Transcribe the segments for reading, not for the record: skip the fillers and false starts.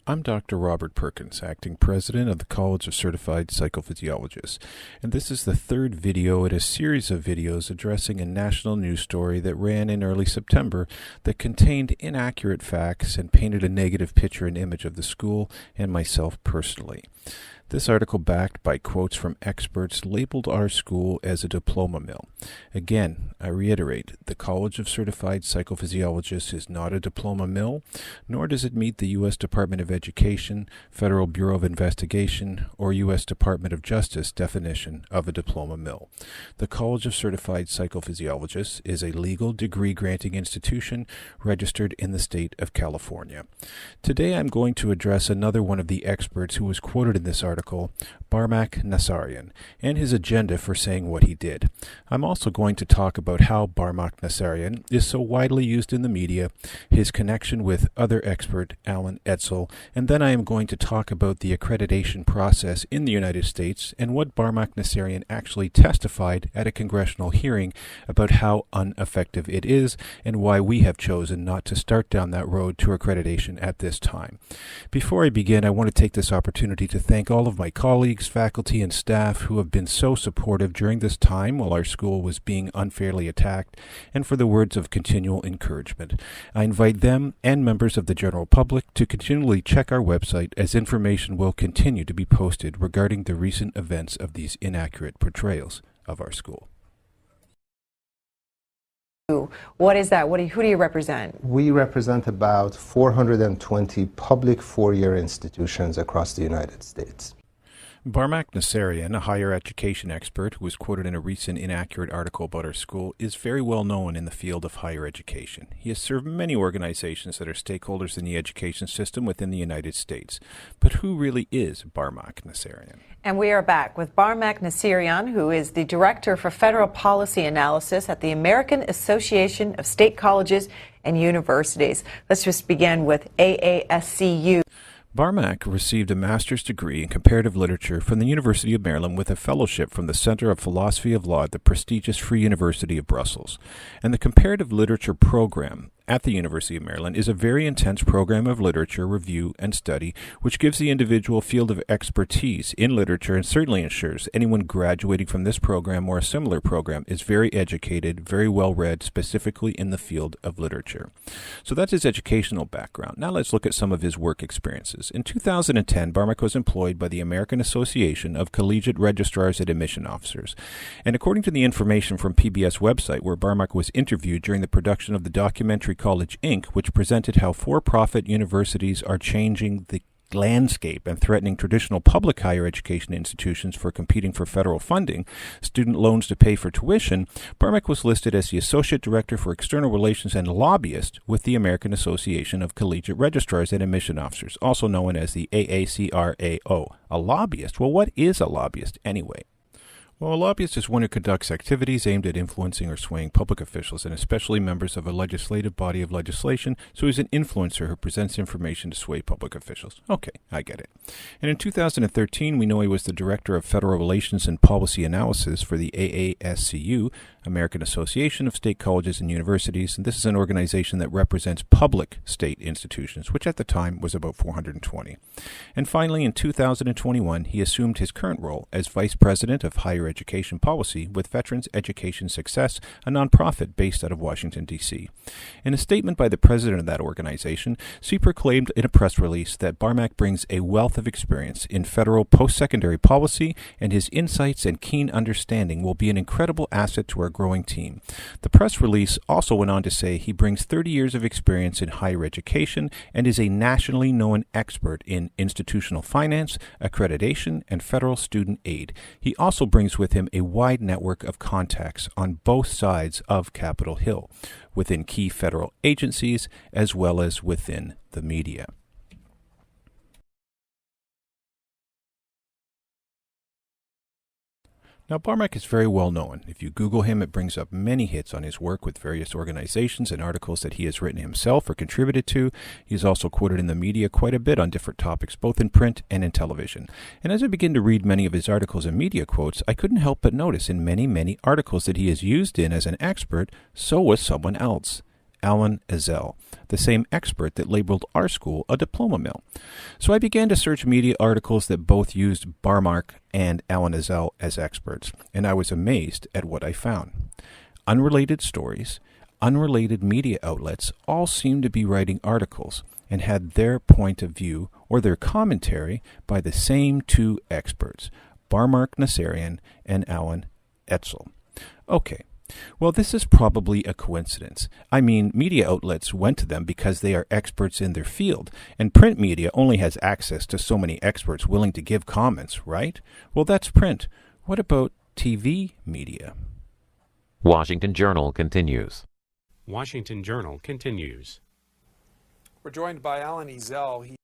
I'm Dr. Robert Perkins, Acting President of the College of Certified Psychophysiologists, and this is the third video in a series of videos addressing a national news story that ran in early September that contained inaccurate facts and painted a negative picture and image of the school and myself personally. This article, backed by quotes from experts, labeled our school as a diploma mill. Again, I reiterate, the College of Certified Psychophysiologists is not a diploma mill, nor does it meet the U.S. Department of Education, Federal Bureau of Investigation, or U.S. Department of Justice definition of a diploma mill. The College of Certified Psychophysiologists is a legal degree-granting institution registered in the state of California. Today I'm going to address another one of the experts who was quoted in this article, Barmak Nassirian, and his agenda for saying what he did. I'm also going to talk about how Barmak Nassirian is so widely used in the media, his connection with other expert Alan Etzel, and then I am going to talk about the accreditation process in the United States and what Barmak Nassirian actually testified at a congressional hearing about how ineffective it is and why we have chosen not to start down that road to accreditation at this time. Before I begin, I want to take this opportunity to thank all of my colleagues, faculty, and staff who have been so supportive during this time while our school was being unfairly attacked, and for the words of continual encouragement. I invite them and members of the general public to continually check our website, as information will continue to be posted regarding the recent events of these inaccurate portrayals of our school. What is that? Who do you represent? We represent about 420 public four-year institutions across the United States. Barmak Nassirian, a higher education expert who was quoted in a recent inaccurate article about our school, is very well known in the field of higher education. He has served many organizations that are stakeholders in the education system within the United States. But who really is Barmak Nassirian? And we are back with Barmak Nassirian, who is the Director for Federal Policy Analysis at the American Association of State Colleges and Universities. Let's just begin with AASCU. Barmak received a master's degree in comparative literature from the University of Maryland with a fellowship from the Center of Philosophy of Law at the prestigious Free University of Brussels. And the comparative literature program at the University of Maryland is a very intense program of literature review and study, which gives the individual a field of expertise in literature and certainly ensures anyone graduating from this program or a similar program is very educated, very well read, specifically in the field of literature. So that's his educational background. Now let's look at some of his work experiences. In 2010, Barmak was employed by the American Association of Collegiate Registrars and Admission Officers. And according to the information from PBS website, where Barmak was interviewed during the production of the documentary College Inc., which presented how for-profit universities are changing the landscape and threatening traditional public higher education institutions for competing for federal funding, student loans to pay for tuition, Barmak was listed as the Associate Director for External Relations and Lobbyist with the American Association of Collegiate Registrars and Admission Officers, also known as the AACRAO. A lobbyist? Well, what is a lobbyist anyway? Well, a lobbyist is one who conducts activities aimed at influencing or swaying public officials, and especially members of a legislative body of legislation, so he's an influencer who presents information to sway public officials. Okay, I get it. And in 2013, we know he was the Director of Federal Relations and Policy Analysis for the AASCU, American Association of State Colleges and Universities, and this is an organization that represents public state institutions, which at the time was about 420. And finally, in 2021, he assumed his current role as Vice President of Higher Education Policy with Veterans Education Success, a nonprofit based out of Washington, D.C. In a statement by the president of that organization, she proclaimed in a press release that Barmak brings a wealth of experience in federal post-secondary policy, and his insights and keen understanding will be an incredible asset to our growing team. The press release also went on to say he brings 30 years of experience in higher education and is a nationally known expert in institutional finance, accreditation, and federal student aid. He also brings with him a wide network of contacts on both sides of Capitol Hill, within key federal agencies as well as within the media. Now, Barmak is very well known. If you Google him, it brings up many hits on his work with various organizations and articles that he has written himself or contributed to. He's also quoted in the media quite a bit on different topics, both in print and in television. And as I begin to read many of his articles and media quotes, I couldn't help but notice in many articles that he is used in as an expert, so was someone else. Alan Ezell, the same expert that labeled our school a diploma mill. So I began to search media articles that both used Barmak and Alan Ezell as experts, and I was amazed at what I found. Unrelated stories, unrelated media outlets all seemed to be writing articles and had their point of view or their commentary by the same two experts, Barmak Nassirian and Alan Ezell. Okay. Well, this is probably a coincidence. I mean, media outlets went to them because they are experts in their field, and print media only has access to so many experts willing to give comments, right? Well, that's print. What about TV media? Washington Journal continues. Washington Journal continues. We're joined by Alan Ezell.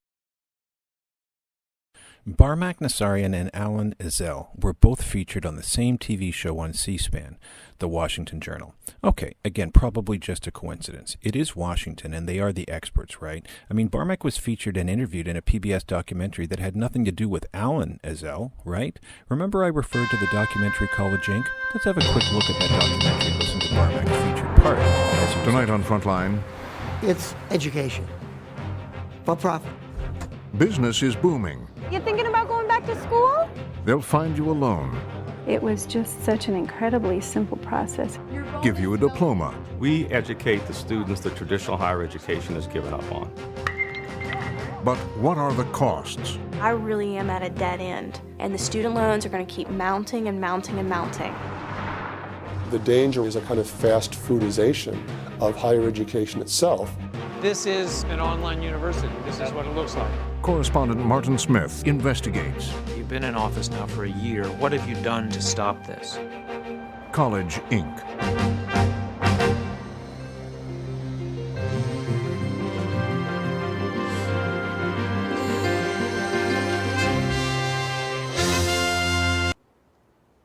Barmak Nassirian and Alan Ezell were both featured on the same TV show on C-SPAN, the Washington Journal. Okay, again, probably just a coincidence. It is Washington, and they are the experts, right? I mean, Barmak was featured and interviewed in a PBS documentary that had nothing to do with Alan Ezell, right? Remember I referred to the documentary College Inc.? Let's have a quick look at that documentary and listen to Barmak's featured part. Tonight on Frontline, it's education. For profit. business is booming. You thinking about going back to school? They'll find you alone, It was just such an incredibly simple process. give you a diploma, We educate the students that traditional higher education has given up on. but what are the costs? I really am at a dead end, and the student loans are going to keep mounting and mounting and mounting. The danger is a kind of fast foodization of higher education itself. This is an online university. This is what it looks like. Correspondent Martin Smith investigates. You've been in office now for a year. What have you done to stop this? College Inc.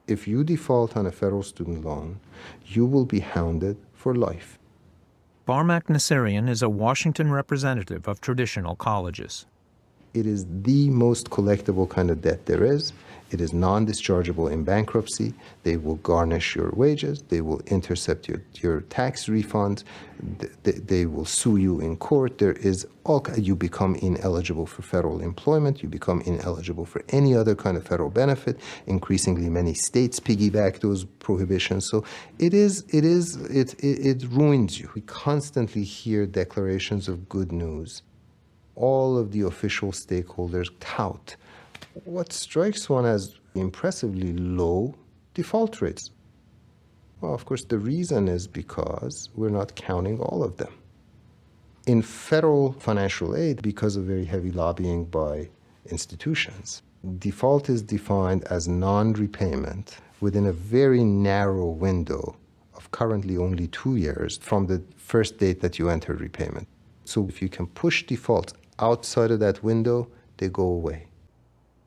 If you default on a federal student loan, you will be hounded for life. Barmak Nassirian is a Washington representative of traditional colleges. It is the most collectible kind of debt there is. It is non-dischargeable in bankruptcy. They will garnish your wages. They will intercept your tax refunds. They will sue you in court. There is you become ineligible for federal employment. You become ineligible for any other kind of federal benefit. Increasingly, many states piggyback those prohibitions. So it ruins you. We constantly hear declarations of good news. All of the official stakeholders tout what strikes one as impressively low default rates. Well, of course, the reason is because we're not counting all of them. In federal financial aid, because of very heavy lobbying by institutions, default is defined as non-repayment within a very narrow window of currently only 2 years from the first date that you enter repayment. So if you can push defaults outside of that window, they go away.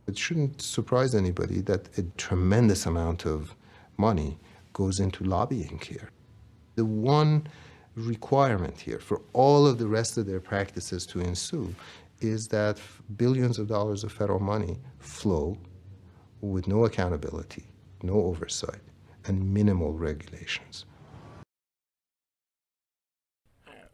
It shouldn't surprise anybody that a tremendous amount of money goes into lobbying here. The one requirement here for all of the rest of their practices to ensue is that billions of dollars of federal money flow with no accountability, no oversight, and minimal regulations.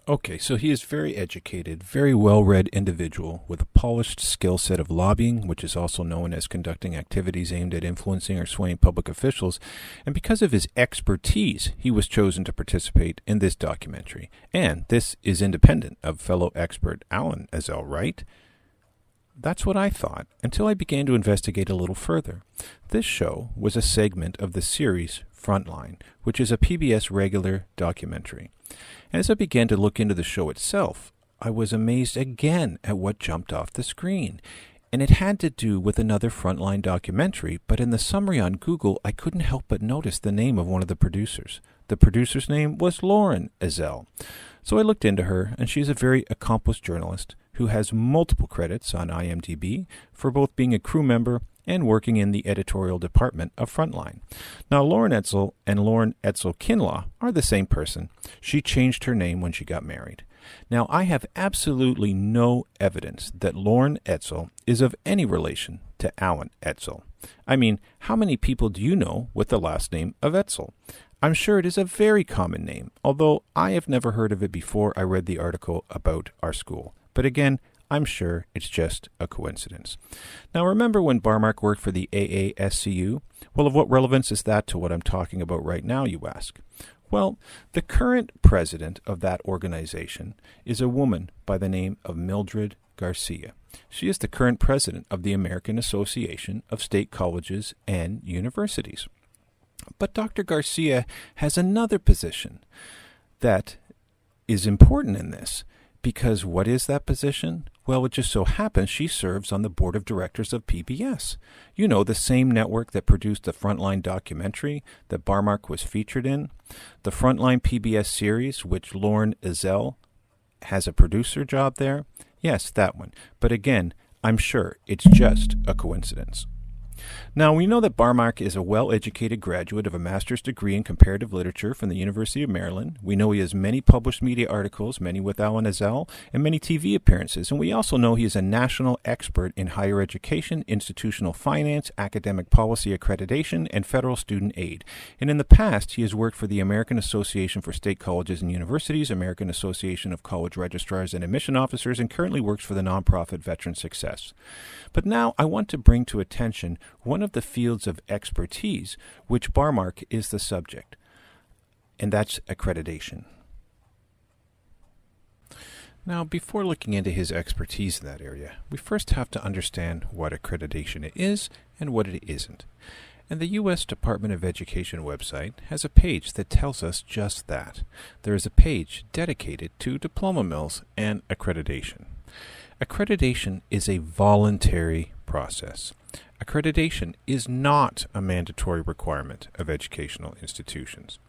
Okay, so he is very educated, very well-read individual with a polished skill set of lobbying, which is also known as conducting activities aimed at influencing or swaying public officials. And because of his expertise, he was chosen to participate in this documentary. And this is independent of fellow expert Alan Ezell, right? That's what I thought, until I began to investigate a little further. This show was a segment of the series Frontline, which is a PBS regular documentary. As I began to look into the show itself, I was amazed again at what jumped off the screen. And it had to do with another Frontline documentary, but in the summary on Google, I couldn't help but notice the name of one of the producers. The producer's name was Lauren Ezell. So I looked into her, and she's a very accomplished journalist who has multiple credits on IMDb for both being a crew member and working in the editorial department of Frontline. Now, Lauren Ezell and Lauren Ezell Kinlaw are the same person. She changed her name when she got married. Now, I have absolutely no evidence that Lauren Ezell is of any relation to Alan Ezell. I mean, how many people do you know with the last name of Ezell? I'm sure it is a very common name, although I have never heard of it before I read the article about our school. But again, I'm sure it's just a coincidence. Now, remember when Barmak worked for the AASCU? Well, of what relevance is that to what I'm talking about right now, you ask? Well, the current president of that organization is a woman by the name of Mildred Garcia. She is the current president of the American Association of State Colleges and Universities. But Dr. Garcia has another position that is important in this, because what is that position? Well, it just so happens she serves on the board of directors of PBS. You know, the same network that produced the Frontline documentary that Barmak was featured in. The Frontline PBS series, which Lauren Ezell has a producer job there. Yes, that one. But again, I'm sure it's just a coincidence. Now, we know that Barmak is a well-educated graduate of a master's degree in comparative literature from the University of Maryland. We know he has many published media articles, many with Alan Ezell, and many TV appearances. And we also know he is a national expert in higher education, institutional finance, academic policy accreditation, and federal student aid. And in the past, he has worked for the American Association for State Colleges and Universities, American Association of College Registrars and Admission Officers, and currently works for the nonprofit Veteran Success. But now I want to bring to attention one of the fields of expertise which Barmak is the subject, and that's accreditation. Now, before looking into his expertise in that area, we first have to understand what accreditation is and what it isn't. And the U.S. Department of Education website has a page that tells us just that. There is a page dedicated to diploma mills and accreditation. Accreditation is a voluntary process. Accreditation is not a mandatory requirement of educational institutions.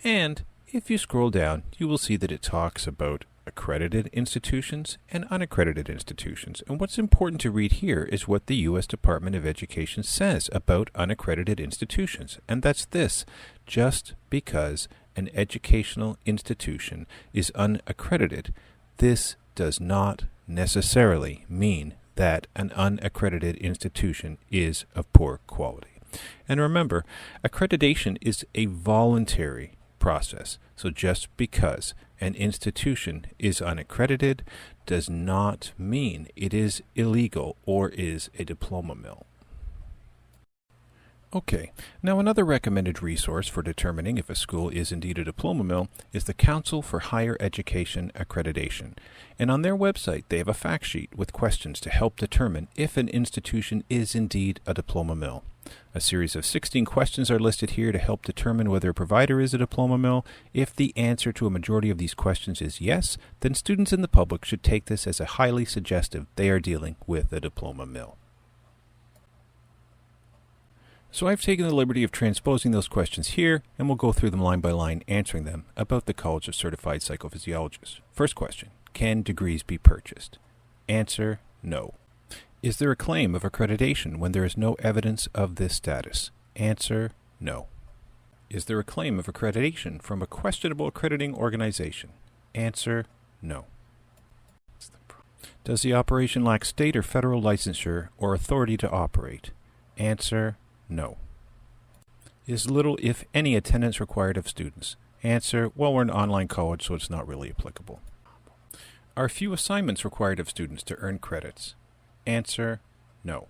And if you scroll down, you will see that it talks about accredited institutions and unaccredited institutions. And what's important to read here is what the U.S. Department of Education says about unaccredited institutions. And that's this: just because an educational institution is unaccredited, this does not necessarily mean that an unaccredited institution is of poor quality. And remember, accreditation is a voluntary process. So just because an institution is unaccredited does not mean it is illegal or is a diploma mill. Okay, now another recommended resource for determining if a school is indeed a diploma mill is the Council for Higher Education Accreditation. And on their website, they have a fact sheet with questions to help determine if an institution is indeed a diploma mill. A series of 16 questions are listed here to help determine whether a provider is a diploma mill. If the answer to a majority of these questions is yes, then students in the public should take this as a highly suggestive they are dealing with a diploma mill. So I've taken the liberty of transposing those questions here, and we'll go through them line by line, answering them about the College of Certified Psychophysiologists. First question: can degrees be purchased? Answer: no. Is there a claim of accreditation when there is no evidence of this status? Answer: no. Is there a claim of accreditation from a questionable accrediting organization? Answer: no. Does the operation lack state or federal licensure or authority to operate? Answer: no. Is little, if any, attendance required of students? Answer: well, we're an online college, so it's not really applicable. Are few assignments required of students to earn credits? Answer: no.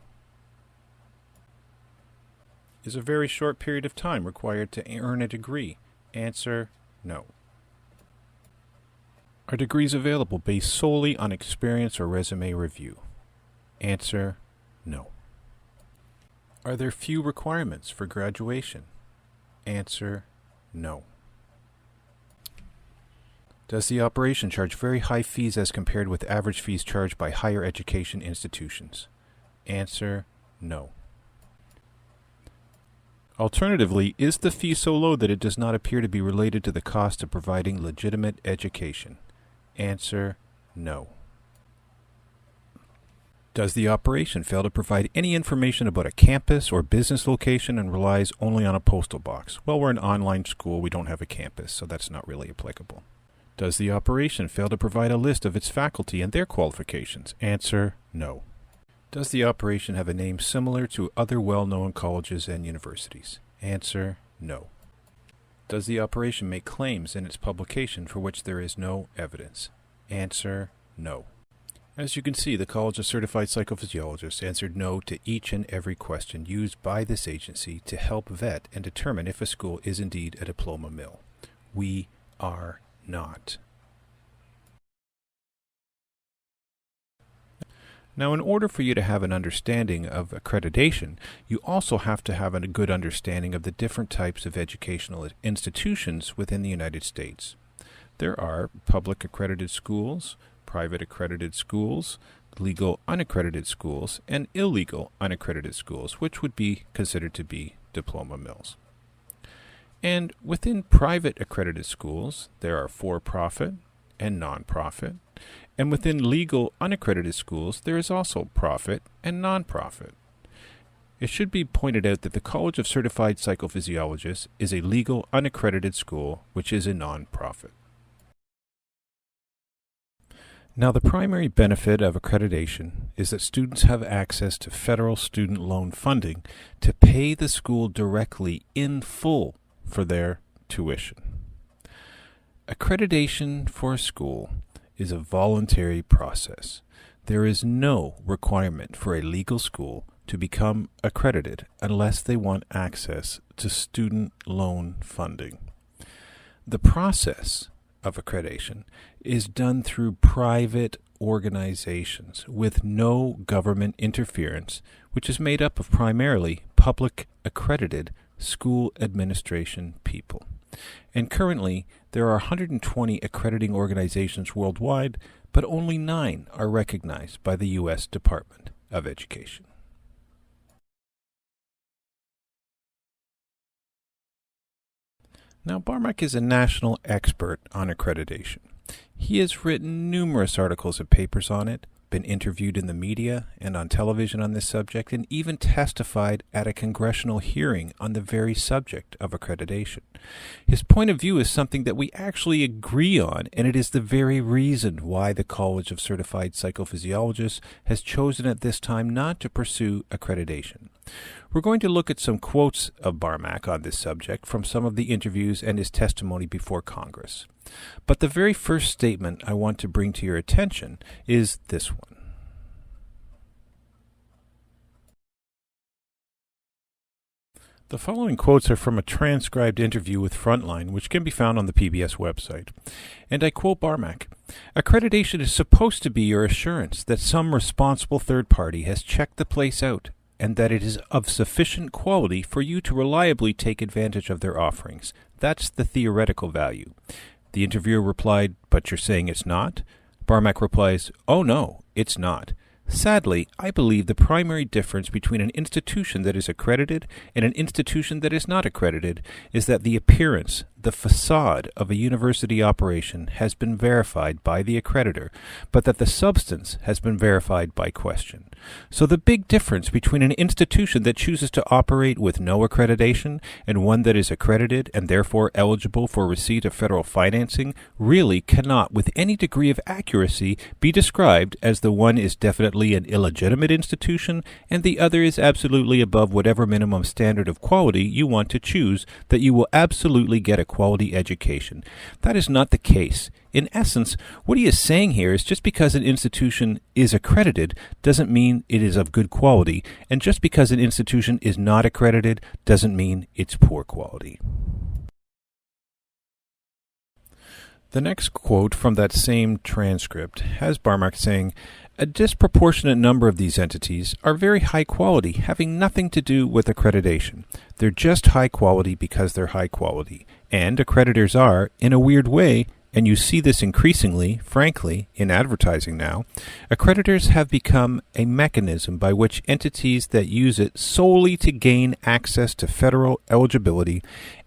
Is a very short period of time required to earn a degree? Answer: no. Are degrees available based solely on experience or resume review? Answer: no. Are there few requirements for graduation? Answer: no. Does the operation charge very high fees as compared with average fees charged by higher education institutions? Answer: no. Alternatively, is the fee so low that it does not appear to be related to the cost of providing legitimate education? Answer: no. Does the operation fail to provide any information about a campus or business location and relies only on a postal box? Well, we're an online school, we don't have a campus, so that's not really applicable. Does the operation fail to provide a list of its faculty and their qualifications? Answer: no. Does the operation have a name similar to other well-known colleges and universities? Answer: no. Does the operation make claims in its publication for which there is no evidence? Answer, no. As you can see, the College of Certified Psychophysiologists answered no to each and every question used by this agency to help vet and determine if a school is indeed a diploma mill. We are not. Now, in order for you to have an understanding of accreditation, you also have to have a good understanding of the different types of educational institutions within the United States. There are public accredited schools, private accredited schools, legal unaccredited schools, and illegal unaccredited schools, which would be considered to be diploma mills. And within private accredited schools, there are for-profit and non-profit. And within legal unaccredited schools, there is also profit and non-profit. It should be pointed out that the College of Certified Psychophysiologists is a legal unaccredited school, which is a non-profit. Now, the primary benefit of accreditation is that students have access to federal student loan funding to pay the school directly in full for their tuition. Accreditation for a school is a voluntary process. There is no requirement for a legal school to become accredited unless they want access to student loan funding. The process of accreditation is done through private organizations with no government interference, which is made up of primarily public accredited school administration people. And currently, there are 120 accrediting organizations worldwide, but only 9 are recognized by the U.S. Department of Education. Now, Barmak is a national expert on accreditation. He has written numerous articles and papers on it, been interviewed in the media and on television on this subject, and even testified at a congressional hearing on the very subject of accreditation. His point of view is something that we actually agree on, and it is the very reason why the College of Certified Psychophysiologists has chosen at this time not to pursue accreditation. We're going to look at some quotes of Barmak on this subject from some of the interviews and his testimony before Congress. But the very first statement I want to bring to your attention is this one. The following quotes are from a transcribed interview with Frontline, which can be found on the PBS website. And I quote Barmak, "Accreditation is supposed to be your assurance that some responsible third party has checked the place out and that it is of sufficient quality for you to reliably take advantage of their offerings. That's the theoretical value." The interviewer replied, "But you're saying it's not?" Barmak replies, "Oh no, it's not. Sadly, I believe the primary difference between an institution that is accredited and an institution that is not accredited is that the appearance, the facade of a university operation has been verified by the accreditor, but that the substance has been verified by question. So the big difference between an institution that chooses to operate with no accreditation and one that is accredited and therefore eligible for receipt of federal financing really cannot with any degree of accuracy be described as the one is definitely an illegitimate institution and the other is absolutely above whatever minimum standard of quality you want to choose, that you will absolutely get a quality education. That is not the case. In essence, what he is saying here is just because an institution is accredited doesn't mean it is of good quality, and just because an institution is not accredited doesn't mean it's poor quality. The next quote from that same transcript has Barmak saying, "A disproportionate number of these entities are very high quality, having nothing to do with accreditation. They're just high quality because they're high quality. And accreditors are, in a weird way, and you see this increasingly, frankly, in advertising now, accreditors have become a mechanism by which entities that use it solely to gain access to federal eligibility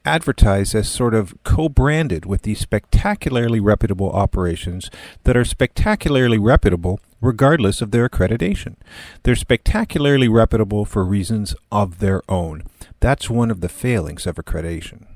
advertise as sort of co-branded with these spectacularly reputable operations that are spectacularly reputable regardless of their accreditation. They're spectacularly reputable for reasons of their own. That's one of the failings of accreditation."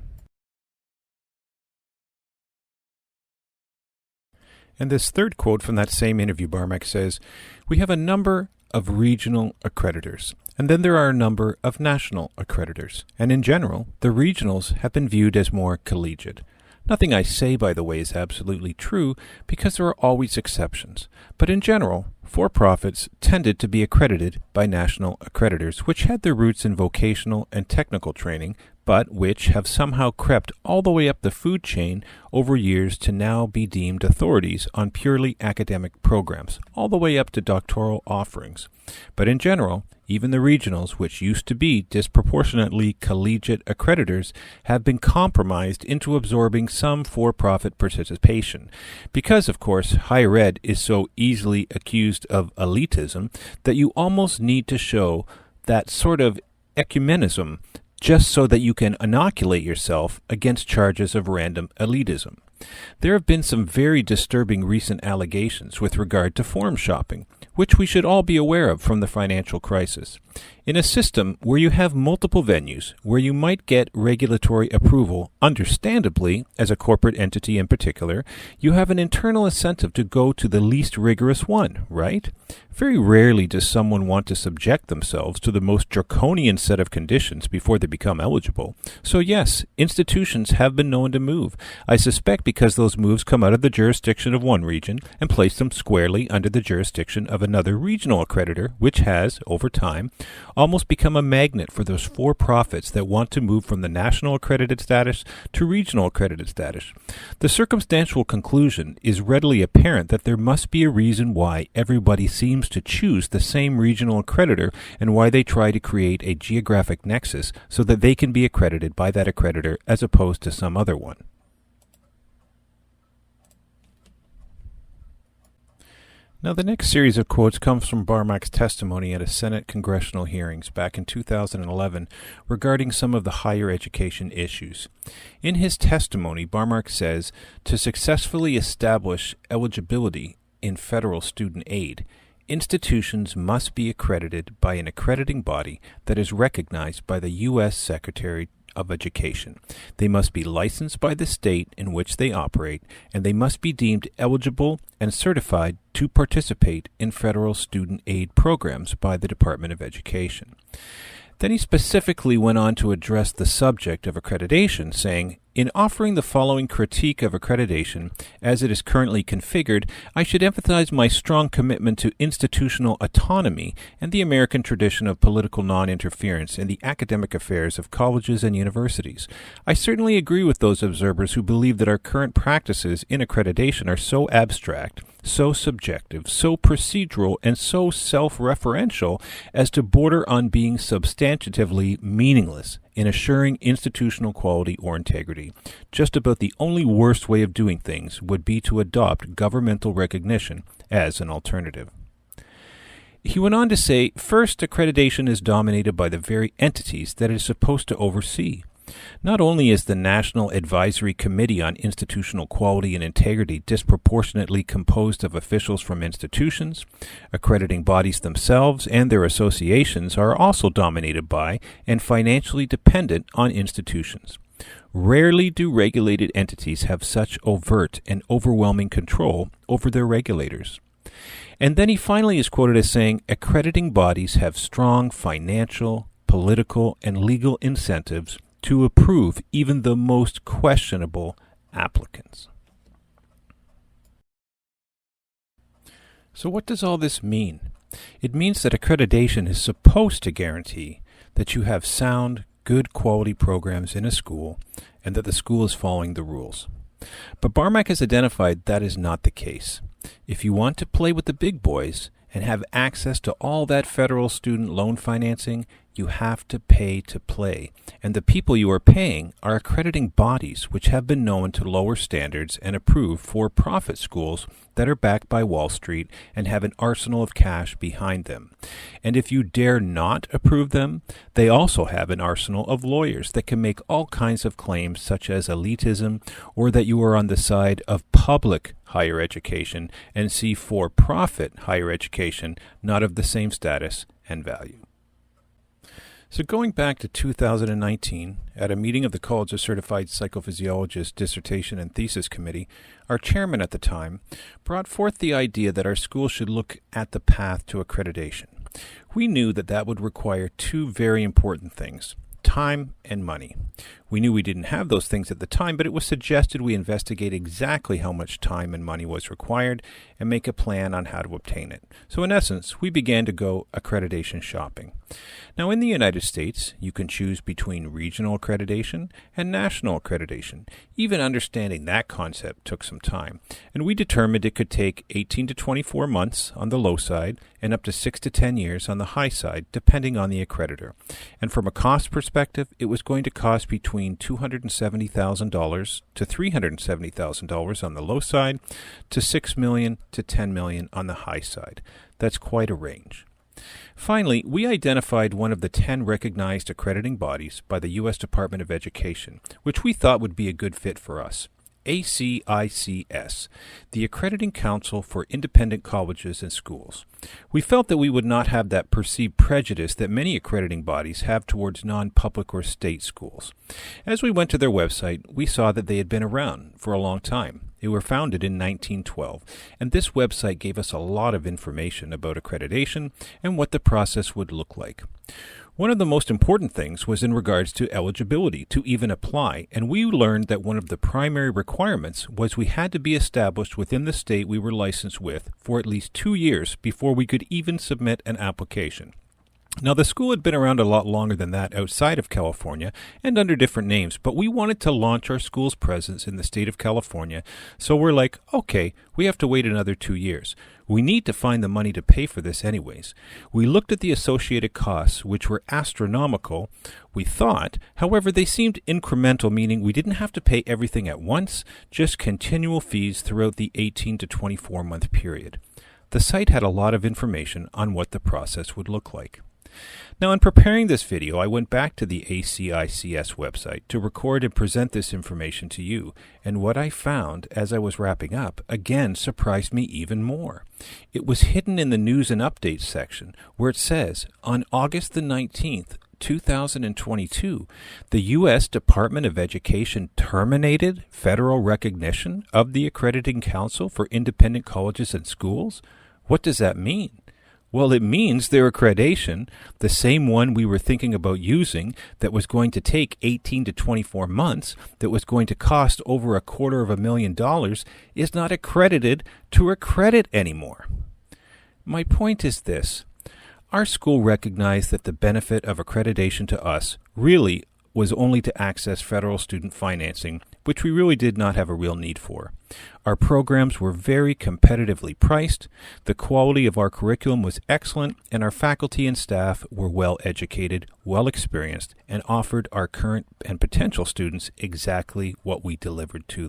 And this third quote from that same interview, Barmak says, "We have a number of regional accreditors, and then there are a number of national accreditors. And in general, the regionals have been viewed as more collegiate. Nothing I say, by the way, is absolutely true, because there are always exceptions. But in general, for-profits tended to be accredited by national accreditors, which had their roots in vocational and technical training, but which have somehow crept all the way up the food chain over years to now be deemed authorities on purely academic programs, all the way up to doctoral offerings. But in general, even the regionals, which used to be disproportionately collegiate accreditors, have been compromised into absorbing some for-profit participation. Because, of course, higher ed is so easily accused of elitism that you almost need to show that sort of ecumenism just so that you can inoculate yourself against charges of random elitism. There have been some very disturbing recent allegations with regard to forum shopping, which we should all be aware of from the financial crisis. In a system where you have multiple venues, where you might get regulatory approval, understandably, as a corporate entity in particular, you have an internal incentive to go to the least rigorous one, right? Very rarely does someone want to subject themselves to the most draconian set of conditions before they become eligible. So yes, institutions have been known to move. I suspect because those moves come out of the jurisdiction of one region and place them squarely under the jurisdiction of another regional accreditor, which has, over time, almost become a magnet for those for-profits that want to move from the national accredited status to regional accredited status. The circumstantial conclusion is readily apparent that there must be a reason why everybody seems to choose the same regional accreditor and why they try to create a geographic nexus so that they can be accredited by that accreditor as opposed to some other one. Now, the next series of quotes comes from Barmak's testimony at a Senate congressional hearings back in 2011 regarding some of the higher education issues. In his testimony, Barmak says, to successfully establish eligibility in federal student aid, institutions must be accredited by an accrediting body that is recognized by the U.S. Secretary of Education. They must be licensed by the state in which they operate, and they must be deemed eligible and certified to participate in federal student aid programs by the Department of Education. Then he specifically went on to address the subject of accreditation, saying, in offering the following critique of accreditation, as it is currently configured, I should emphasize my strong commitment to institutional autonomy and the American tradition of political non-interference in the academic affairs of colleges and universities. I certainly agree with those observers who believe that our current practices in accreditation are so abstract, so subjective, so procedural, and so self-referential as to border on being substantively meaningless in assuring institutional quality or integrity. Just about the only worst way of doing things would be to adopt governmental recognition as an alternative. He went on to say, first, accreditation is dominated by the very entities that it is supposed to oversee. Not only is the National Advisory Committee on Institutional Quality and Integrity disproportionately composed of officials from institutions, accrediting bodies themselves and their associations are also dominated by and financially dependent on institutions. Rarely do regulated entities have such overt and overwhelming control over their regulators. And then he finally is quoted as saying, accrediting bodies have strong financial, political, and legal incentives to approve even the most questionable applicants. So what does all this mean? It means that accreditation is supposed to guarantee that you have sound, good quality programs in a school and that the school is following the rules. But Barmak has identified that is not the case. If you want to play with the big boys and have access to all that federal student loan financing, you have to pay to play. And the people you are paying are accrediting bodies which have been known to lower standards and approve for-profit schools that are backed by Wall Street and have an arsenal of cash behind them. And if you dare not approve them, they also have an arsenal of lawyers that can make all kinds of claims such as elitism or that you are on the side of public higher education and see for-profit higher education not of the same status and value. So going back to 2019, at a meeting of the College of Certified Psychophysiologists Dissertation and Thesis Committee, our chairman at the time brought forth the idea that our school should look at the path to accreditation. We knew that that would require two very important things: time and money. We knew we didn't have those things at the time, but it was suggested we investigate exactly how much time and money was required and make a plan on how to obtain it. So in essence, we began to go accreditation shopping. Now in the United States, you can choose between regional accreditation and national accreditation. Even understanding that concept took some time, and we determined it could take 18 to 24 months on the low side and up to 6 to 10 years on the high side, depending on the accreditor. And from a cost perspective, it was going to cost between $270,000 to $370,000 on the low side, to $6 million to $10 million on the high side. That's quite a range. Finally, we identified one of the 10 recognized accrediting bodies by the U.S. Department of Education, which we thought would be a good fit for us. ACICS, the Accrediting Council for Independent Colleges and Schools. We felt that we would not have that perceived prejudice that many accrediting bodies have towards non-public or state schools. As we went to their website, we saw that they had been around for a long time. They were founded in 1912, and this website gave us a lot of information about accreditation and what the process would look like. One of the most important things was in regards to eligibility to even apply, and we learned that one of the primary requirements was we had to be established within the state we were licensed with for at least 2 years before we could even submit an application. Now, the school had been around a lot longer than that outside of California and under different names, but we wanted to launch our school's presence in the state of California, so we're like, okay, we have to wait another 2 years. We need to find the money to pay for this anyways. We looked at the associated costs, which were astronomical, we thought. However, they seemed incremental, meaning we didn't have to pay everything at once, just continual fees throughout the 18 to 24-month period. The site had a lot of information on what the process would look like. Now, in preparing this video, I went back to the ACICS website to record and present this information to you, and what I found as I was wrapping up again surprised me even more. It was hidden in the news and updates section, where it says, on August the 19th, 2022, the U.S. Department of Education terminated federal recognition of the Accrediting Council for Independent Colleges and Schools. What does that mean? Well, it means their accreditation, the same one we were thinking about using, that was going to take 18 to 24 months, that was going to cost over $250,000, is not accredited to accredit anymore. My point is this. Our school recognized that the benefit of accreditation to us really was only to access federal student financing, which we really did not have a real need for. Our programs were very competitively priced, the quality of our curriculum was excellent, and our faculty and staff were well educated, well experienced, and offered our current and potential students exactly what we delivered to them.